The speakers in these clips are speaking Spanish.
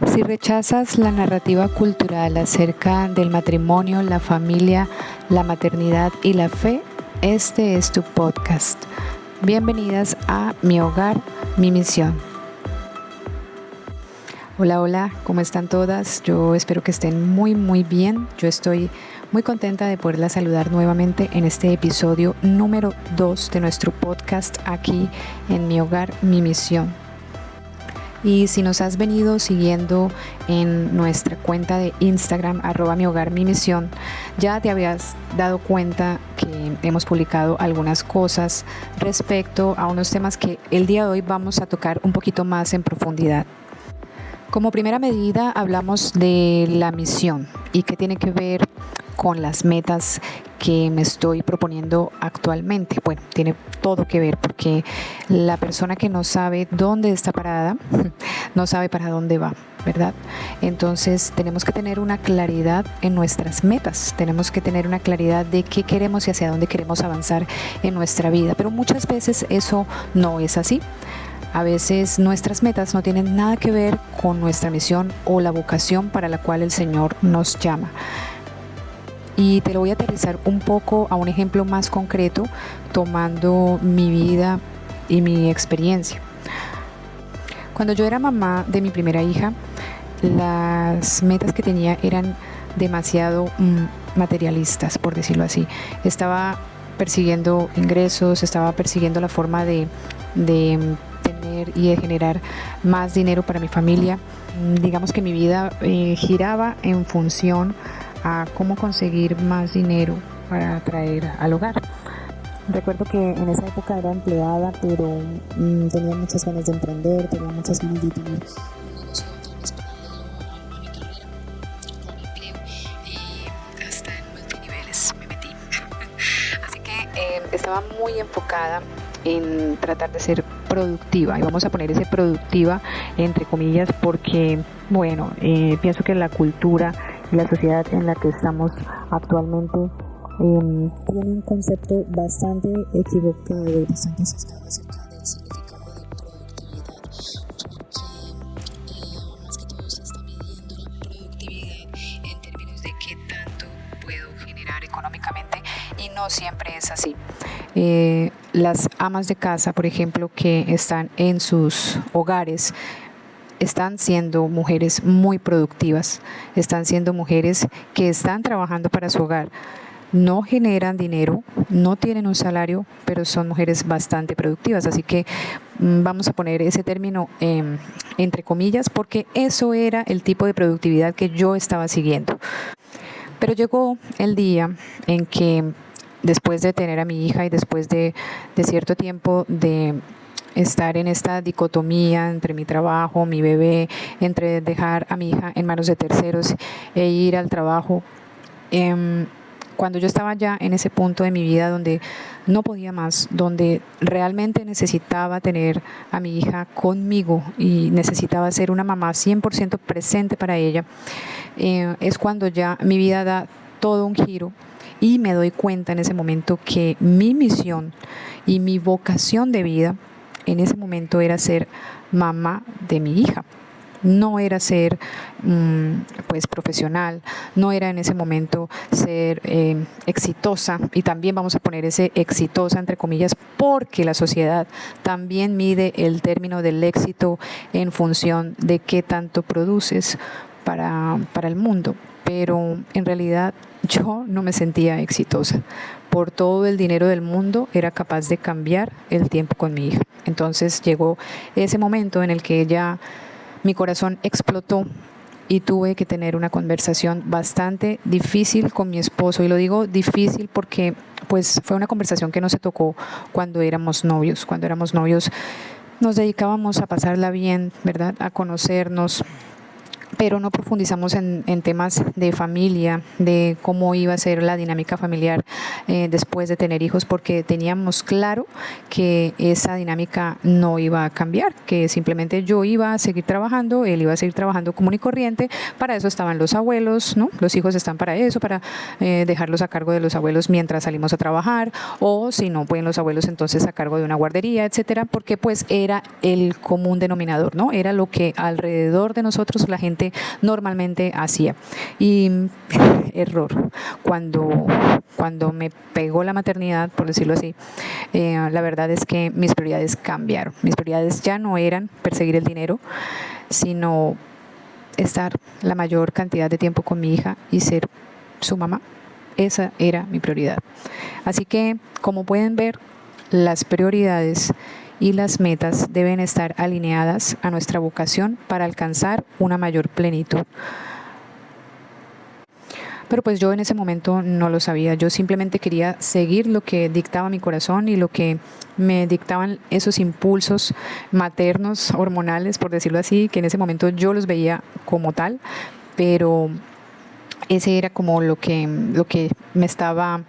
Si rechazas la narrativa cultural acerca del matrimonio, la familia, la maternidad y la fe, este es tu podcast. Bienvenidas a Mi Hogar, Mi Misión. Hola, ¿cómo están todas? Yo espero que estén muy bien. Yo estoy muy contenta de poderlas saludar nuevamente en este episodio número 2 de nuestro podcast aquí en Mi Hogar, Mi Misión. Y si nos has venido siguiendo en nuestra cuenta de Instagram, @mihogarmimisión, ya te habías dado cuenta que hemos publicado algunas cosas respecto a unos temas que el día de hoy vamos a tocar un poquito más en profundidad. Como primera medida hablamos de la misión y qué tiene que ver con las metas que me estoy proponiendo actualmente. Bueno, tiene todo que ver porque la persona que no sabe dónde está parada, no sabe para dónde va, ¿verdad? Entonces tenemos que tener una claridad en nuestras metas, tenemos que tener una claridad de qué queremos y hacia dónde queremos avanzar en nuestra vida, pero muchas veces eso no es así. A veces nuestras metas no tienen nada que ver con nuestra misión o la vocación para la cual el Señor nos llama. Y te lo voy a aterrizar un poco a un ejemplo más concreto, tomando mi vida y mi experiencia. Cuando yo era mamá de mi primera hija, las metas que tenía eran demasiado materialistas, por decirlo así. Estaba persiguiendo ingresos, estaba persiguiendo la forma de tener y de generar más dinero para mi familia. Digamos que mi vida giraba en función a cómo conseguir más dinero para traer al hogar. Recuerdo que en esa época era empleada, pero tenía muchas ganas de emprender, tenía muchas ganas de tener un negocio tal vez paralelo a mi carrera, con empleo, y hasta en multiniveles me metí. Así que estaba muy enfocada en tratar de ser productiva, y vamos a poner ese productiva entre comillas porque, bueno, pienso que la cultura y la sociedad en la que estamos actualmente tiene un concepto bastante equivocado y bastante sesgado acerca del significado de productividad, porque más que todo se está midiendo la productividad en términos de qué tanto puedo generar económicamente, y no siempre es así. Las amas de casa, por ejemplo, que están en sus hogares, están siendo mujeres muy productivas, están siendo mujeres que están trabajando para su hogar. No generan dinero, no tienen un salario, pero son mujeres bastante productivas. Así que vamos a poner ese término entre comillas, porque eso era el tipo de productividad que yo estaba siguiendo. Pero llegó el día en que, después de tener a mi hija y después de cierto tiempo de estar en esta dicotomía entre mi trabajo, mi bebé, entre dejar a mi hija en manos de terceros e ir al trabajo, cuando yo estaba ya en ese punto de mi vida donde no podía más, donde realmente necesitaba tener a mi hija conmigo y necesitaba ser una mamá 100% presente para ella, es cuando ya mi vida da todo un giro y me doy cuenta en ese momento que mi misión y mi vocación de vida en ese momento era ser mamá de mi hija. No era ser pues profesional, no era en ese momento ser exitosa, y también vamos a poner ese exitosa entre comillas porque la sociedad también mide el término del éxito en función de qué tanto produces para el mundo. Pero en realidad yo no me sentía exitosa. Por todo el dinero del mundo era capaz de cambiar el tiempo con mi hija. Entonces llegó ese momento en el que ya mi corazón explotó y tuve que tener una conversación bastante difícil con mi esposo. Y lo digo difícil porque pues fue una conversación que no se tocó cuando éramos novios. Cuando éramos novios nos dedicábamos a pasarla bien, ¿verdad? A conocernos, pero no profundizamos en temas de familia, de cómo iba a ser la dinámica familiar después de tener hijos, porque teníamos claro que esa dinámica no iba a cambiar, que simplemente yo iba a seguir trabajando, él iba a seguir trabajando común y corriente. Para eso estaban los abuelos, ¿no? Los hijos están para eso, para dejarlos a cargo de los abuelos mientras salimos a trabajar, o si no pueden los abuelos, entonces a cargo de una guardería, etcétera, porque pues era el común denominador, ¿no? Era lo que alrededor de nosotros la gente normalmente hacía. Y error, cuando me pegó la maternidad, por decirlo así, la verdad es que mis prioridades cambiaron. Mis prioridades ya no eran perseguir el dinero, sino estar la mayor cantidad de tiempo con mi hija y ser su mamá. Esa era mi prioridad. Así que, como pueden ver, las prioridades y las metas deben estar alineadas a nuestra vocación para alcanzar una mayor plenitud. Pero pues yo en ese momento no lo sabía. Yo simplemente quería seguir lo que dictaba mi corazón y lo que me dictaban esos impulsos maternos, hormonales, por decirlo así, que en ese momento yo los veía como tal, pero ese era como lo que me estaba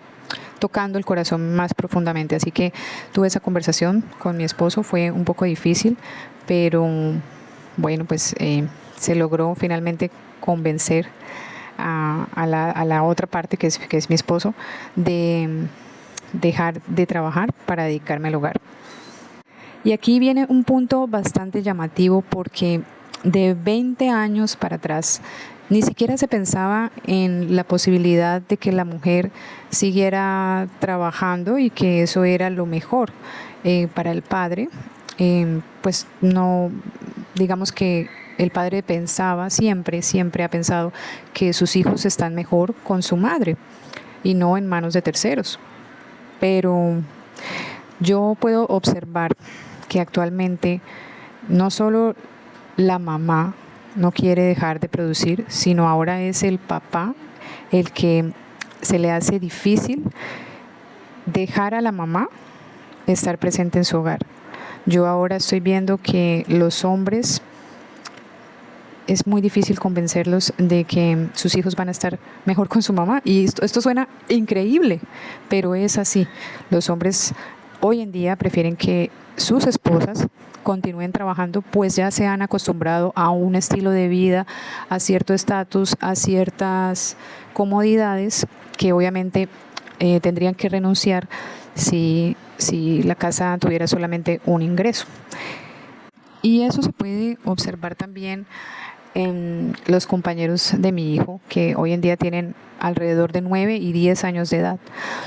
tocando el corazón más profundamente. Así que tuve esa conversación con mi esposo, fue un poco difícil, pero bueno, pues se logró finalmente convencer a la otra parte, que es mi esposo, de dejar de trabajar para dedicarme al hogar. Y aquí viene un punto bastante llamativo, porque de 20 años para atrás ni siquiera se pensaba en la posibilidad de que la mujer siguiera trabajando y que eso era lo mejor para el padre. Pues no, digamos que el padre pensaba, siempre ha pensado que sus hijos están mejor con su madre y no en manos de terceros. Pero yo puedo observar que actualmente no solo la mamá no quiere dejar de producir, sino ahora es el papá el que se le hace difícil dejar a la mamá estar presente en su hogar. Yo ahora estoy viendo que los hombres es muy difícil convencerlos de que sus hijos van a estar mejor con su mamá. Y esto suena increíble, pero es así. Los hombres hoy en día prefieren que sus esposas continúen trabajando, pues ya se han acostumbrado a un estilo de vida, a cierto estatus, a ciertas comodidades que obviamente tendrían que renunciar si la casa tuviera solamente un ingreso. Y eso se puede observar también en los compañeros de mi hijo, que hoy en día tienen alrededor de 9 y 10 años de edad.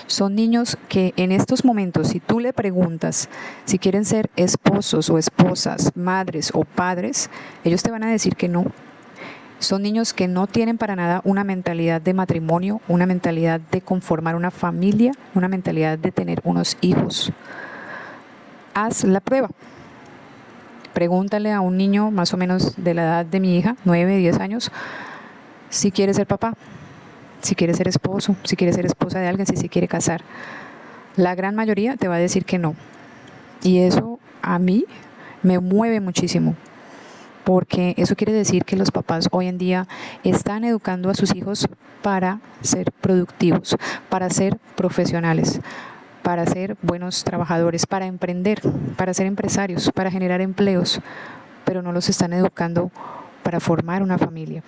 Son niños que en estos momentos, si tú le preguntas si quieren ser esposos o esposas, madres o padres, ellos te van a decir que no. Son niños que no tienen para nada una mentalidad de matrimonio, una mentalidad de conformar una familia, una mentalidad de tener unos hijos. Haz la prueba. Pregúntale a un niño más o menos de la edad de mi hija, 9, 10 años, si quiere ser papá, si quiere ser esposo, si quiere ser esposa de alguien, si se quiere casar. La gran mayoría te va a decir que no. Y eso a mí me mueve muchísimo, porque eso quiere decir que los papás hoy en día están educando a sus hijos para ser productivos, para ser profesionales, para ser buenos trabajadores, para emprender, para ser empresarios, para generar empleos, pero no los están educando para formar una familia.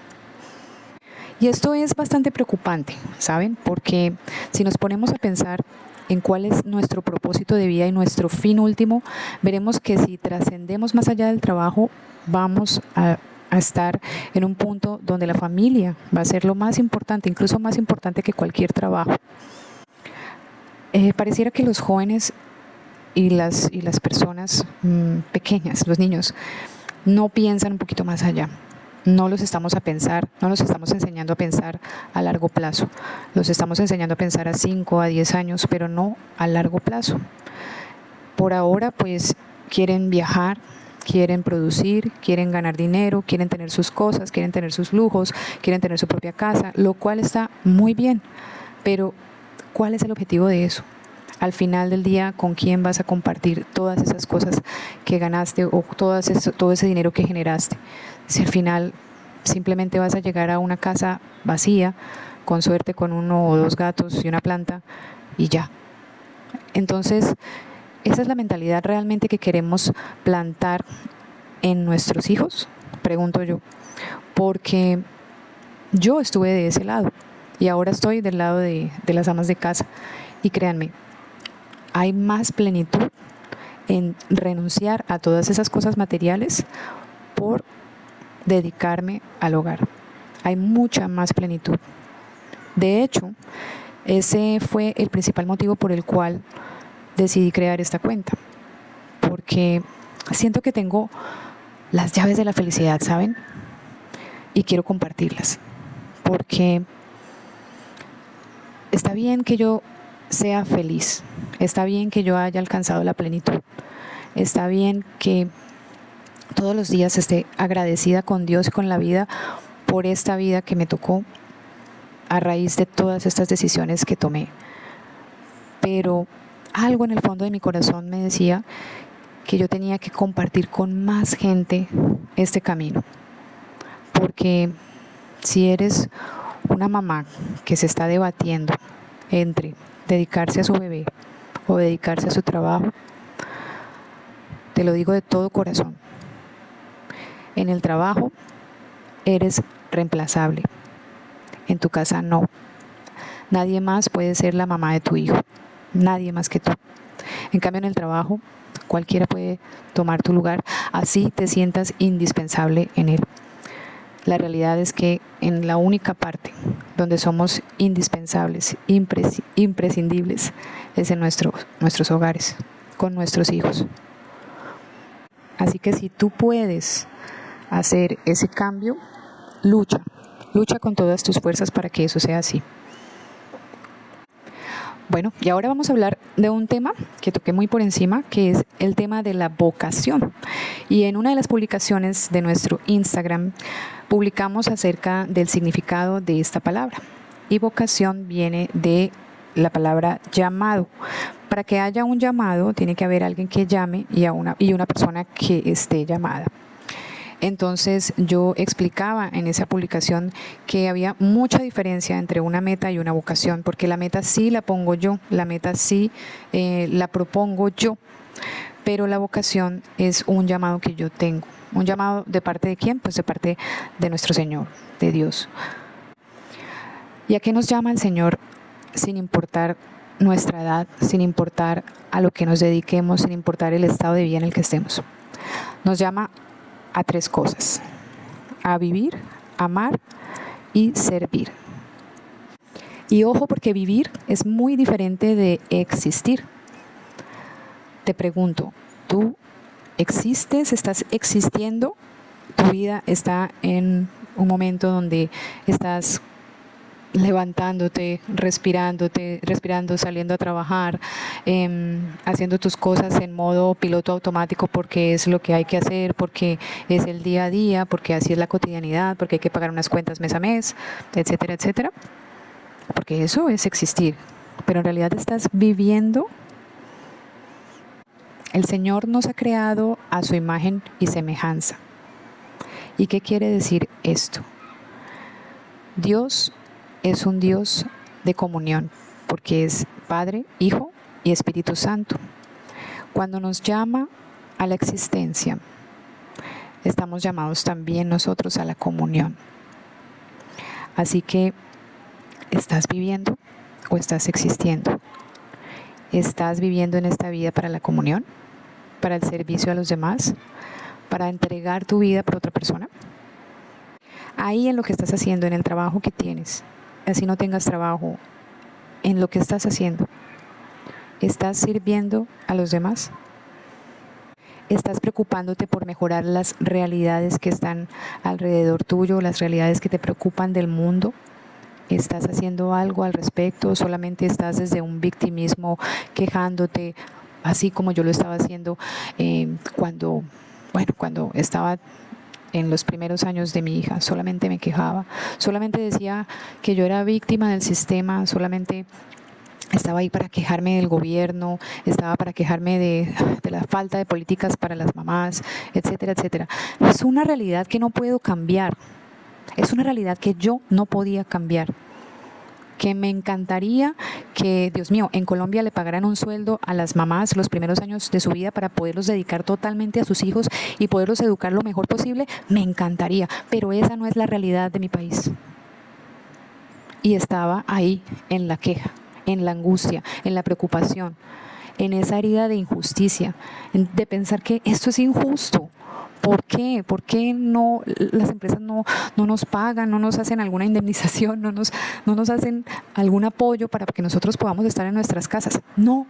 Y esto es bastante preocupante, ¿saben? Porque si nos ponemos a pensar en cuál es nuestro propósito de vida y nuestro fin último, veremos que si trascendemos más allá del trabajo, vamos a estar en un punto donde la familia va a ser lo más importante, incluso más importante que cualquier trabajo. Pareciera que los jóvenes y las personas pequeñas, los niños, no piensan un poquito más allá. No los estamos enseñando a pensar a largo plazo. Los estamos enseñando a pensar a 5, a 10 años, pero no a largo plazo. Por ahora, pues, quieren viajar, quieren producir, quieren ganar dinero, quieren tener sus cosas, quieren tener sus lujos, quieren tener su propia casa, lo cual está muy bien. Pero, ¿cuál es el objetivo de eso? Al final del día, ¿con quién vas a compartir todas esas cosas que ganaste o todo ese dinero que generaste? Si al final simplemente vas a llegar a una casa vacía, con suerte con 1 o 2 gatos y una planta, y ya. Entonces, ¿esa es la mentalidad realmente que queremos plantar en nuestros hijos? Pregunto yo, porque yo estuve de ese lado y ahora estoy del lado de las amas de casa. Y créanme, hay más plenitud en renunciar a todas esas cosas materiales por dedicarme al hogar. Hay mucha más plenitud. De hecho, ese fue el principal motivo por el cual decidí crear esta cuenta, porque siento que tengo las llaves de la felicidad, ¿saben? Y quiero compartirlas, porque está bien que yo sea feliz, está bien que yo haya alcanzado la plenitud, está bien que todos los días esté agradecida con Dios y con la vida por esta vida que me tocó a raíz de todas estas decisiones que tomé. Pero algo en el fondo de mi corazón me decía que yo tenía que compartir con más gente este camino. Porque si eres una mamá que se está debatiendo entre dedicarse a su bebé o dedicarse a su trabajo, te lo digo de todo corazón. En el trabajo eres reemplazable. En tu casa no. Nadie más puede ser la mamá de tu hijo. Nadie más que tú. En cambio, en el trabajo, cualquiera puede tomar tu lugar, así te sientas indispensable en él. La realidad es que en la única parte donde somos indispensables, imprescindibles, es en nuestros hogares, con nuestros hijos. Así que si tú puedes hacer ese cambio, lucha con todas tus fuerzas para que eso sea así. Bueno, y ahora vamos a hablar de un tema que toqué muy por encima, que es el tema de la vocación. Y en una de las publicaciones de nuestro Instagram publicamos acerca del significado de esta palabra. Y vocación viene de la palabra llamado. Para que haya un llamado, tiene que haber alguien que llame y una persona que esté llamada. Entonces yo explicaba en esa publicación que había mucha diferencia entre una meta y una vocación, porque la meta sí la pongo yo, la meta sí la propongo yo, pero la vocación es un llamado que yo tengo. ¿Un llamado de parte de quién? Pues de parte de nuestro Señor, de Dios. ¿Y a qué nos llama el Señor sin importar nuestra edad, sin importar a lo que nos dediquemos, sin importar el estado de vida en el que estemos? Nos llama a 3 cosas: a vivir, amar y servir. Y ojo, porque vivir es muy diferente de existir. Te pregunto, ¿tú existes? ¿Estás existiendo? ¿Tu vida está en un momento donde estás levantándote, respirando, saliendo a trabajar, haciendo tus cosas en modo piloto automático porque es lo que hay que hacer, porque es el día a día, porque así es la cotidianidad, porque hay que pagar unas cuentas mes a mes, etcétera, etcétera? Porque eso es existir, pero en realidad estás viviendo. El Señor nos ha creado a su imagen y semejanza. ¿Y qué quiere decir esto? Dios es un Dios de comunión, porque es Padre, Hijo y Espíritu Santo. Cuando nos llama a la existencia, estamos llamados también nosotros a la comunión. Así que, ¿estás viviendo o estás existiendo? ¿Estás viviendo en esta vida para la comunión? ¿Para el servicio a los demás? ¿Para entregar tu vida por otra persona? Ahí en lo que estás haciendo, en el trabajo que tienes, así no tengas trabajo, en lo que estás haciendo, ¿estás sirviendo a los demás? ¿Estás preocupándote por mejorar las realidades que están alrededor tuyo, las realidades que te preocupan del mundo? ¿Estás haciendo algo al respecto? ¿O solamente estás desde un victimismo quejándote, así como yo lo estaba haciendo cuando estaba en los primeros años de mi hija? Solamente me quejaba, solamente decía que yo era víctima del sistema, solamente estaba ahí para quejarme del gobierno, estaba para quejarme de la falta de políticas para las mamás, etcétera, etcétera. Es una realidad que no puedo cambiar, es una realidad que yo no podía cambiar. que me encantaría que, Dios mío, en Colombia le pagaran un sueldo a las mamás los primeros años de su vida para poderlos dedicar totalmente a sus hijos y poderlos educar lo mejor posible, me encantaría, pero esa no es la realidad de mi país. Y estaba ahí, en la queja, en la angustia, en la preocupación, en esa herida de injusticia, de pensar que esto es injusto. ¿Por qué? ¿Por qué no las empresas no nos pagan, no nos hacen alguna indemnización, no nos hacen algún apoyo para que nosotros podamos estar en nuestras casas? No,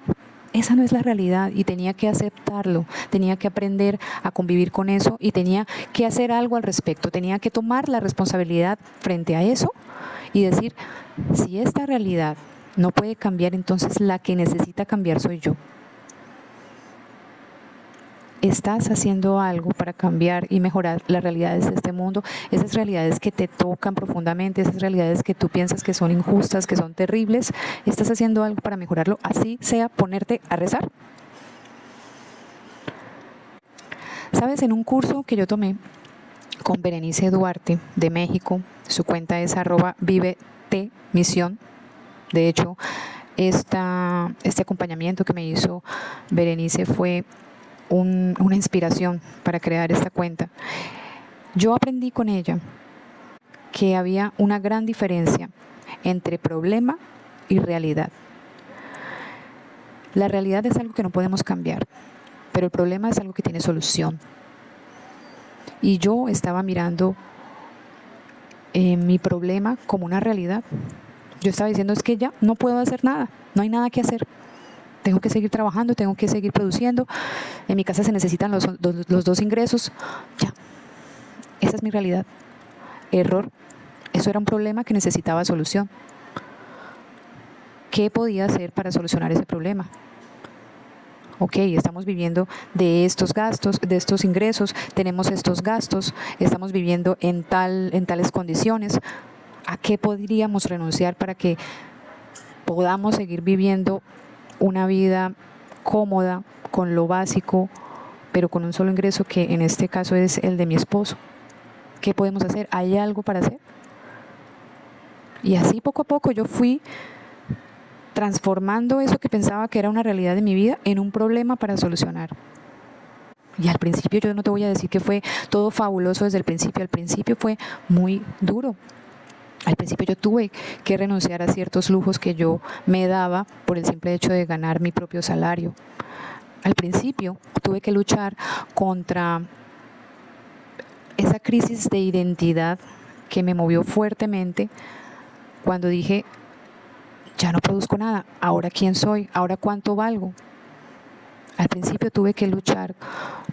esa no es la realidad y tenía que aceptarlo, tenía que aprender a convivir con eso y tenía que hacer algo al respecto, tenía que tomar la responsabilidad frente a eso y decir, si esta realidad no puede cambiar, entonces la que necesita cambiar soy yo. ¿Estás haciendo algo para cambiar y mejorar las realidades de este mundo? Esas realidades que te tocan profundamente, esas realidades que tú piensas que son injustas, que son terribles, ¿estás haciendo algo para mejorarlo? Así sea ponerte a rezar. ¿Sabes? En un curso que yo tomé con Berenice Duarte de México, su cuenta es @vivetmisión. De hecho, este acompañamiento que me hizo Berenice fue una inspiración para crear esta cuenta. Yo aprendí con ella que había una gran diferencia entre problema y realidad. La realidad es algo que no podemos cambiar, pero el problema es algo que tiene solución. Y yo estaba mirando mi problema como una realidad. Yo estaba diciendo, es que ya no puedo hacer nada, no hay nada que hacer. Tengo que seguir trabajando, tengo que seguir produciendo. En mi casa se necesitan los dos ingresos. Ya, esa es mi realidad. Error. Eso era un problema que necesitaba solución. ¿Qué podía hacer para solucionar ese problema? Ok, estamos viviendo de estos gastos, de estos ingresos, tenemos estos gastos, estamos viviendo en tales condiciones. ¿A qué podríamos renunciar para que podamos seguir viviendo una vida cómoda, con lo básico, pero con un solo ingreso, que en este caso es el de mi esposo? ¿Qué podemos hacer? ¿Hay algo para hacer? Y así poco a poco yo fui transformando eso que pensaba que era una realidad de mi vida en un problema para solucionar. Y al principio yo no te voy a decir que fue todo fabuloso desde el principio. Al principio fue muy duro. Al principio yo tuve que renunciar a ciertos lujos que yo me daba por el simple hecho de ganar mi propio salario. Al principio tuve que luchar contra esa crisis de identidad que me movió fuertemente cuando dije, ya no produzco nada, ¿ahora quién soy? ¿Ahora cuánto valgo? Al principio tuve que luchar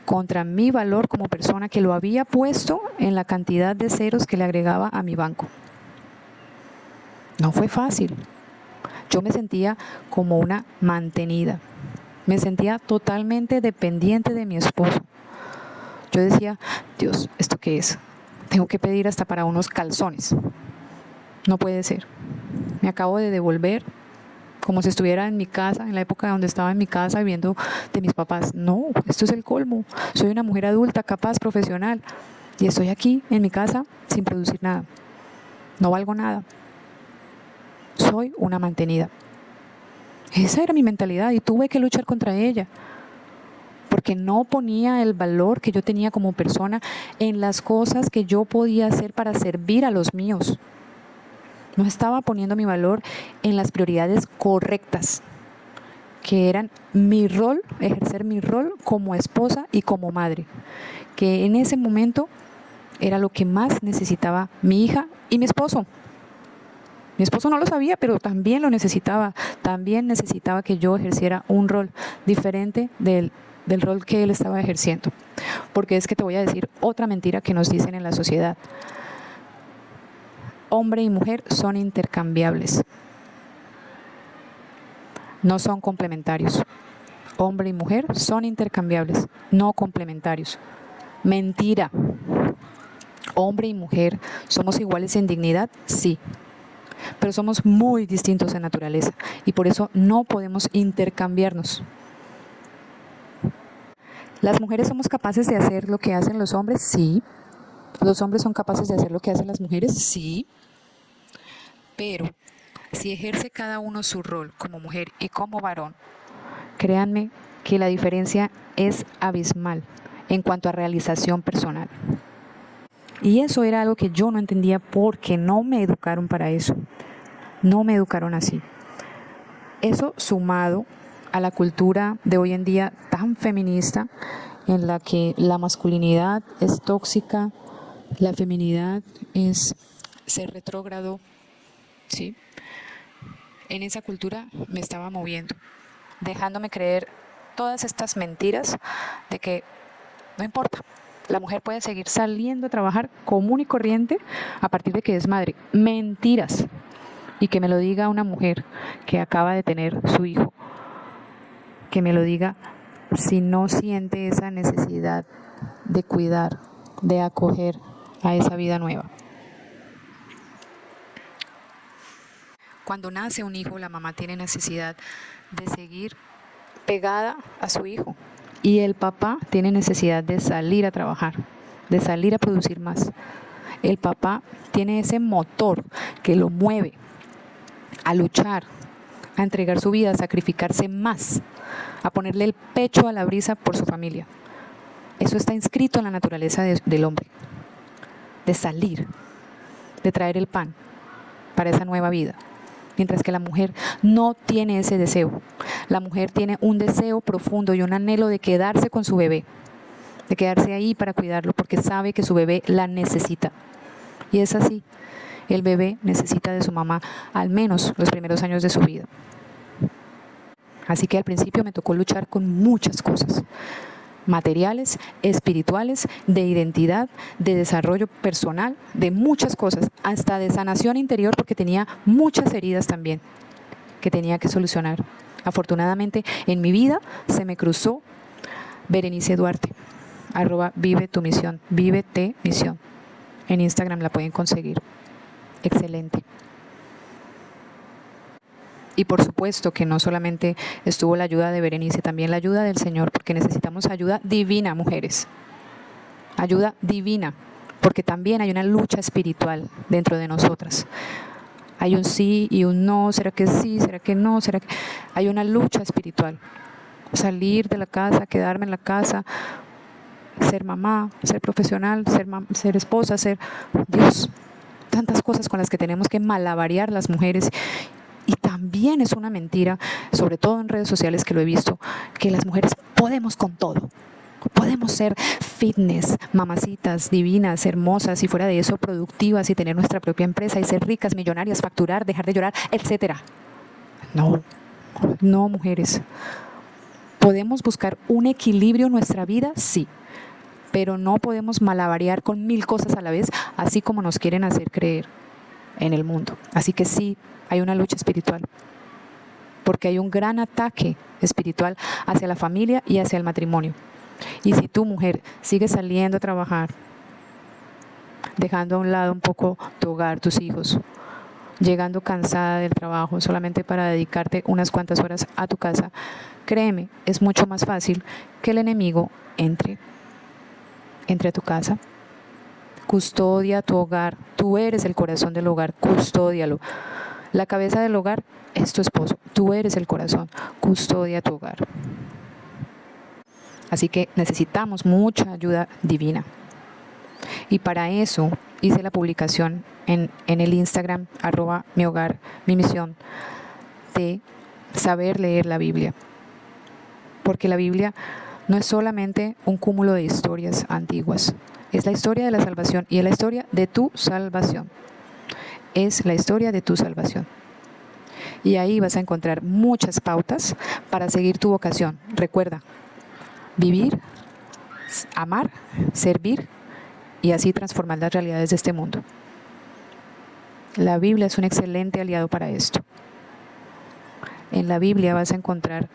contra mi valor como persona, que lo había puesto en la cantidad de ceros que le agregaba a mi banco. No fue fácil. Yo me sentía como una mantenida. Me sentía totalmente dependiente de mi esposo. Yo decía, Dios, ¿esto qué es? Tengo que pedir hasta para unos calzones. No puede ser. Me acabo de devolver como si estuviera en mi casa, en la época donde estaba en mi casa viviendo de mis papás. No, esto es el colmo. Soy una mujer adulta, capaz, profesional, y estoy aquí en mi casa sin producir nada. No valgo nada. Soy una mantenida. Esa era mi mentalidad y tuve que luchar contra ella, porque no ponía el valor que yo tenía como persona en las cosas que yo podía hacer para servir a los míos. No estaba poniendo mi valor en las prioridades correctas, que eran mi rol, ejercer mi rol como esposa y como madre, que en ese momento era lo que más necesitaba mi hija y mi esposo. Mi esposo no lo sabía, pero también lo necesitaba. También necesitaba que yo ejerciera un rol diferente del rol que él estaba ejerciendo. Porque es que te voy a decir otra mentira que nos dicen en la sociedad. Hombre y mujer son intercambiables. No son complementarios. Hombre y mujer son intercambiables, no complementarios. Mentira. Hombre y mujer, ¿somos iguales en dignidad? Sí. Pero somos muy distintos en naturaleza y por eso no podemos intercambiarnos. ¿Las mujeres somos capaces de hacer lo que hacen los hombres? Sí. ¿Los hombres son capaces de hacer lo que hacen las mujeres? Sí. Pero Si ejerce cada uno su rol como mujer y como varón, créanme que la diferencia es abismal en cuanto a realización personal. Y eso era algo que yo no entendía porque no me educaron para eso. No me educaron así. Eso sumado a la cultura de hoy en día tan feminista, en la que la masculinidad es tóxica, la feminidad es ser retrógrado, ¿sí? En esa cultura me estaba moviendo, dejándome creer todas estas mentiras de que no importa, la mujer puede seguir saliendo a trabajar común y corriente a partir de que es madre. Mentiras. Y que me lo diga una mujer que acaba de tener su hijo, que me lo diga si no siente esa necesidad de cuidar, de acoger a esa vida nueva. Cuando nace un hijo, la mamá tiene necesidad de seguir pegada a su hijo y el papá tiene necesidad de salir a trabajar, de salir a producir más. El papá tiene ese motor que lo mueve a luchar, a entregar su vida, a sacrificarse más, a ponerle el pecho a la brisa por su familia. Eso está inscrito en la naturaleza del hombre, de salir, de traer el pan para esa nueva vida. Mientras que la mujer no tiene ese deseo. La mujer tiene un deseo profundo y un anhelo de quedarse con su bebé, de quedarse ahí para cuidarlo, porque sabe que su bebé la necesita. Y es así. El bebé necesita de su mamá al menos los primeros años de su vida. Así que al principio me tocó luchar con muchas cosas, materiales, espirituales, de identidad, de desarrollo personal, de muchas cosas, hasta de sanación interior, porque tenía muchas heridas también que tenía que solucionar. Afortunadamente en mi vida se me cruzó Berenice Duarte, @vive tu misión, vívete misión. En Instagram la pueden conseguir. Excelente. Y por supuesto que no solamente estuvo la ayuda de Berenice, también la ayuda del Señor, porque necesitamos ayuda divina, mujeres. Ayuda divina, porque también hay una lucha espiritual dentro de nosotras. Hay un sí y un no, ¿será que sí? ¿Será que no? ¿Será que...? Hay una lucha espiritual. Salir de la casa, quedarme en la casa, ser mamá, ser profesional, ser esposa, ser Dios. Tantas cosas con las que tenemos que malabarear las mujeres. Y también es una mentira, sobre todo en redes sociales que lo he visto, que las mujeres podemos con todo. Podemos ser fitness, mamacitas, divinas, hermosas y fuera de eso productivas y tener nuestra propia empresa y ser ricas, millonarias, facturar, dejar de llorar, etcétera. No, mujeres. ¿Podemos buscar un equilibrio en nuestra vida? Sí. Pero no podemos malabarear con 1000 cosas a la vez, así como nos quieren hacer creer en el mundo. Así que sí, hay una lucha espiritual, porque hay un gran ataque espiritual hacia la familia y hacia el matrimonio. Y si tu mujer sigue saliendo a trabajar, dejando a un lado un poco tu hogar, tus hijos, llegando cansada del trabajo solamente para dedicarte unas cuantas horas a tu casa, créeme, es mucho más fácil que el enemigo entre a tu casa. Custodia tu hogar. Tú eres el corazón del hogar, custódialo. La cabeza del hogar es tu esposo. Tú eres el corazón, custodia tu hogar. Así que necesitamos mucha ayuda divina. Y para eso hice la publicación en el Instagram, @mihogar-mi-misión, de saber leer la Biblia. Porque la Biblia no es solamente un cúmulo de historias antiguas. Es la historia de la salvación y es la historia de tu salvación. Es la historia de tu salvación. Y ahí vas a encontrar muchas pautas para seguir tu vocación. Recuerda, vivir, amar, servir y así transformar las realidades de este mundo. La Biblia es un excelente aliado para esto. En la Biblia vas a encontrar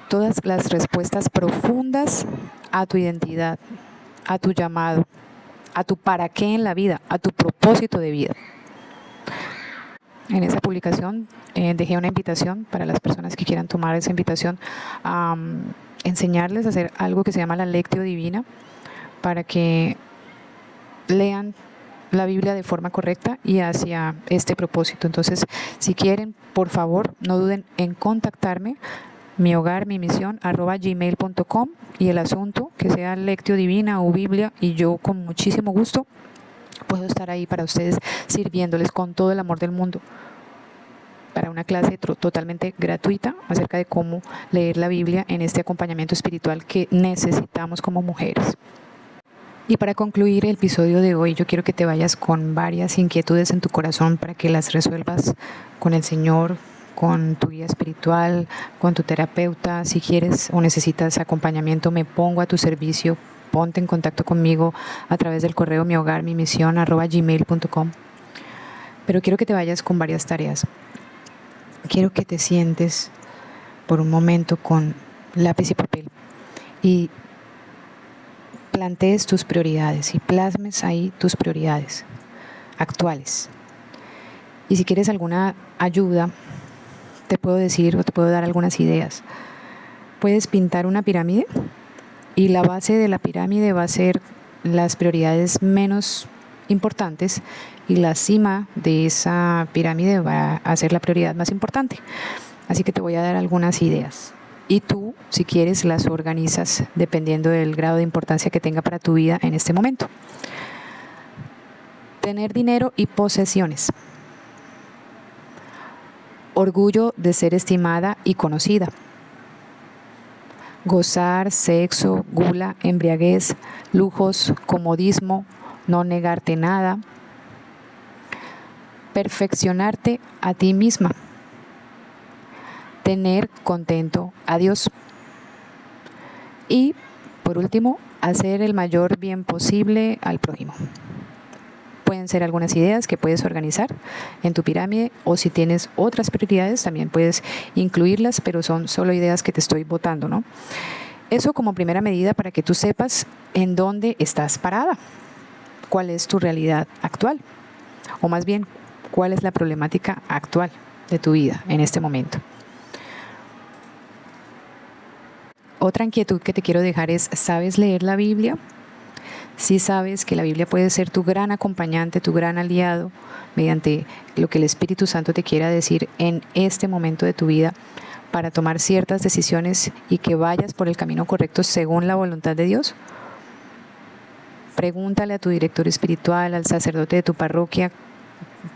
todas las respuestas profundas a tu identidad, a tu llamado, a tu para qué en la vida, a tu propósito de vida. En esa publicación dejé una invitación para las personas que quieran tomar esa invitación a enseñarles a hacer algo que se llama la Lectio Divina, para que lean la Biblia de forma correcta y hacia este propósito. Entonces, si quieren, por favor, no duden en contactarme, mihogarmimisión@gmail.com, y el asunto que sea Lectio Divina o Biblia, y yo con muchísimo gusto puedo estar ahí para ustedes, sirviéndoles con todo el amor del mundo, para una clase totalmente gratuita acerca de cómo leer la Biblia en este acompañamiento espiritual que necesitamos como mujeres. Y para concluir el episodio de hoy, yo quiero que te vayas con varias inquietudes en tu corazón para que las resuelvas con el Señor, con tu guía espiritual, con tu terapeuta. Si quieres o necesitas acompañamiento, me pongo a tu servicio. Ponte en contacto conmigo a través del correo mihogarmimisión@gmail.com. Pero quiero que te vayas con varias tareas. Quiero que te sientes por un momento con lápiz y papel y plantees tus prioridades y plasmes ahí tus prioridades actuales. Y si quieres alguna ayuda, te puedo decir o te puedo dar algunas ideas. Puedes pintar una pirámide y la base de la pirámide va a ser las prioridades menos importantes y la cima de esa pirámide va a ser la prioridad más importante. Así que te voy a dar algunas ideas. Y tú, si quieres, las organizas dependiendo del grado de importancia que tenga para tu vida en este momento. Tener dinero y posesiones. Orgullo de ser estimada y conocida. Gozar, sexo, gula, embriaguez, lujos, comodismo, no negarte nada. Perfeccionarte a ti misma. Tener contento a Dios. Y, por último, hacer el mayor bien posible al prójimo. Pueden ser algunas ideas que puedes organizar en tu pirámide, o si tienes otras prioridades también puedes incluirlas, pero son solo ideas que te estoy botando, ¿no? Eso como primera medida para que tú sepas en dónde estás parada, cuál es tu realidad actual, o más bien, cuál es la problemática actual de tu vida en este momento. Otra inquietud que te quiero dejar es, ¿sabes leer la Biblia? Si sabes que la Biblia puede ser tu gran acompañante, tu gran aliado, mediante lo que el Espíritu Santo te quiera decir en este momento de tu vida, para tomar ciertas decisiones y que vayas por el camino correcto según la voluntad de Dios. Pregúntale a tu director espiritual, al sacerdote de tu parroquia,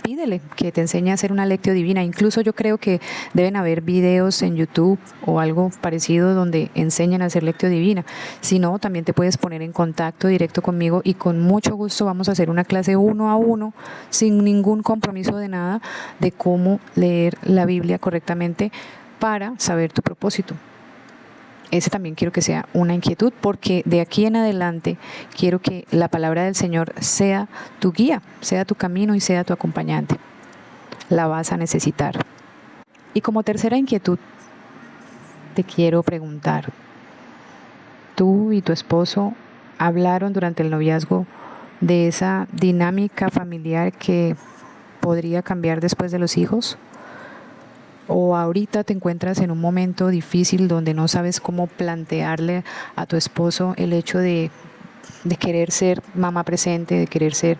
pídele que te enseñe a hacer una lectio divina. Incluso yo creo que deben haber videos en YouTube o algo parecido donde enseñan a hacer lectio divina. Si no, también te puedes poner en contacto directo conmigo y con mucho gusto vamos a hacer una clase 1 a 1, sin ningún compromiso de nada, de cómo leer la Biblia correctamente para saber tu propósito. Ese también quiero que sea una inquietud, porque de aquí en adelante quiero que la palabra del Señor sea tu guía, sea tu camino y sea tu acompañante. La vas a necesitar. Y como tercera inquietud, te quiero preguntar, ¿tú y tu esposo hablaron durante el noviazgo de esa dinámica familiar que podría cambiar después de los hijos? ¿O ahorita te encuentras en un momento difícil donde no sabes cómo plantearle a tu esposo el hecho de querer ser mamá presente, de querer ser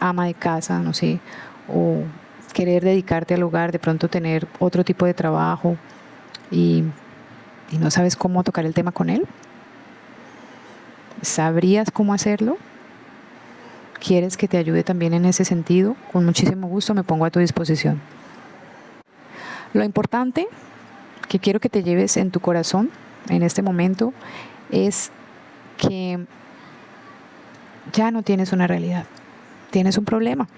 ama de casa, no sé, o querer dedicarte al hogar, de pronto tener otro tipo de trabajo y no sabes cómo tocar el tema con él? ¿Sabrías cómo hacerlo? ¿Quieres que te ayude también en ese sentido? Con muchísimo gusto me pongo a tu disposición. Lo importante que quiero que te lleves en tu corazón en este momento es que ya no tienes una realidad, tienes un problema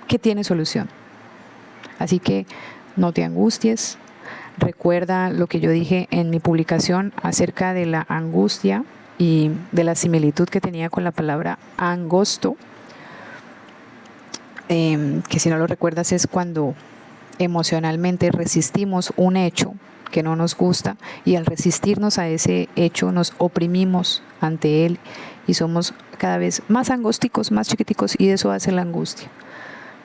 que tiene solución. Así que no te angusties, recuerda lo que yo dije en mi publicación acerca de la angustia y de la similitud que tenía con la palabra angosto, que si no lo recuerdas es cuando emocionalmente resistimos un hecho que no nos gusta, y al resistirnos a ese hecho nos oprimimos ante él y somos cada vez más angosticos, más chiquiticos, y eso hace la angustia.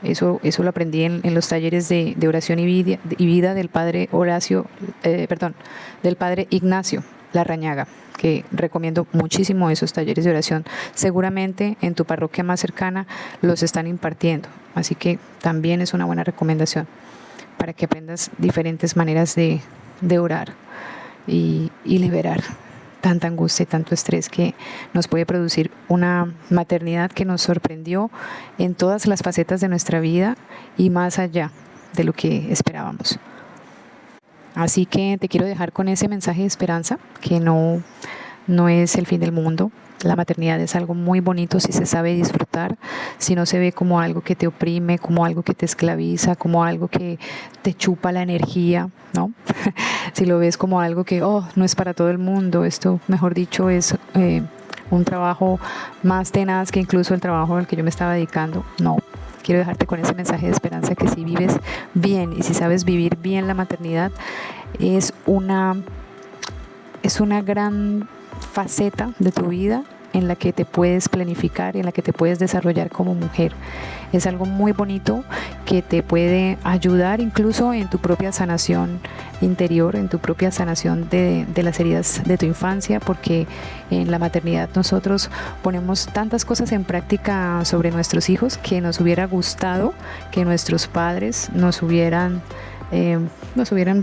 Eso lo aprendí en los talleres de oración y vida del padre del padre Ignacio. Larrañaga, que recomiendo muchísimo esos talleres de oración. Seguramente en tu parroquia más cercana los están impartiendo, así que también es una buena recomendación para que aprendas diferentes maneras de orar y liberar tanta angustia y tanto estrés que nos puede producir una maternidad que nos sorprendió en todas las facetas de nuestra vida y más allá de lo que esperábamos. Así que te quiero dejar con ese mensaje de esperanza, que no es el fin del mundo. La maternidad es algo muy bonito si se sabe disfrutar, si no se ve como algo que te oprime, como algo que te esclaviza, como algo que te chupa la energía, ¿no? Si lo ves como algo que, no es para todo el mundo, esto, mejor dicho, es un trabajo más tenaz que incluso el trabajo al que yo me estaba dedicando, no. Quiero dejarte con ese mensaje de esperanza que si vives bien y si sabes vivir bien la maternidad, es una gran faceta de tu vida en la que te puedes planificar y en la que te puedes desarrollar como mujer. Es algo muy bonito que te puede ayudar incluso en tu propia sanación interior, en tu propia sanación de las heridas de tu infancia, porque en la maternidad nosotros ponemos tantas cosas en práctica sobre nuestros hijos que nos hubiera gustado que nuestros padres nos hubieran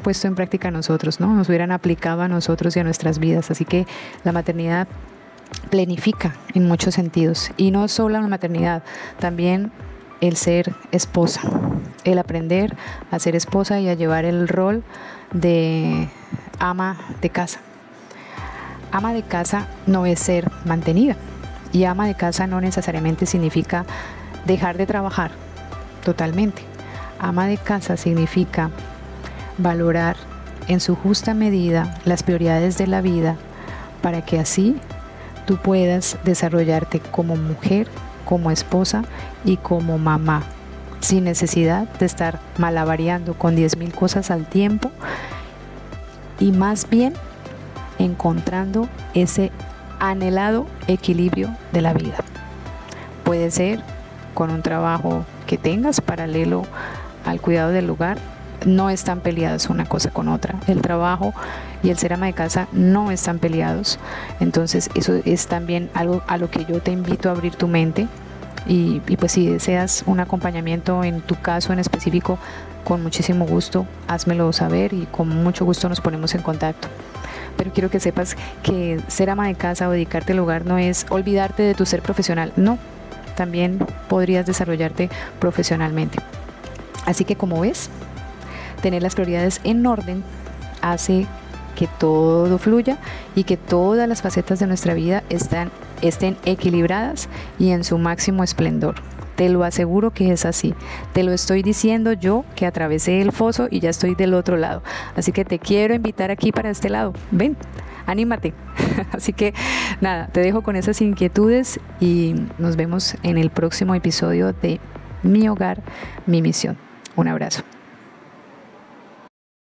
puesto en práctica a nosotros, ¿no? Nos hubieran aplicado a nosotros y a nuestras vidas. Así que la maternidad planifica en muchos sentidos, y no solo la maternidad, también el ser esposa, el aprender a ser esposa y a llevar el rol de ama de casa. Ama de casa no es ser mantenida, y ama de casa no necesariamente significa dejar de trabajar totalmente. Ama de casa significa valorar en su justa medida las prioridades de la vida para que así tú puedas desarrollarte como mujer, como esposa y como mamá, sin necesidad de estar malabareando con 10,000 cosas al tiempo, y más bien encontrando ese anhelado equilibrio de la vida. Puede ser con un trabajo que tengas paralelo al cuidado del hogar. No están peleadas una cosa con otra. El trabajo y el ser ama de casa no están peleados. Entonces eso es también algo a lo que yo te invito a abrir tu mente. Y pues si deseas un acompañamiento en tu caso en específico, con muchísimo gusto házmelo saber y con mucho gusto nos ponemos en contacto. Pero quiero que sepas que ser ama de casa o dedicarte al hogar no es olvidarte de tu ser profesional. No, también podrías desarrollarte profesionalmente. Así que, como ves, tener las prioridades en orden hace que todo fluya y que todas las facetas de nuestra vida estén equilibradas y en su máximo esplendor. Te lo aseguro que es así. Te lo estoy diciendo yo, que atravesé el foso y ya estoy del otro lado. Así que te quiero invitar aquí para este lado. Ven, anímate. Así que nada, te dejo con esas inquietudes y nos vemos en el próximo episodio de Mi Hogar, Mi Misión. Un abrazo.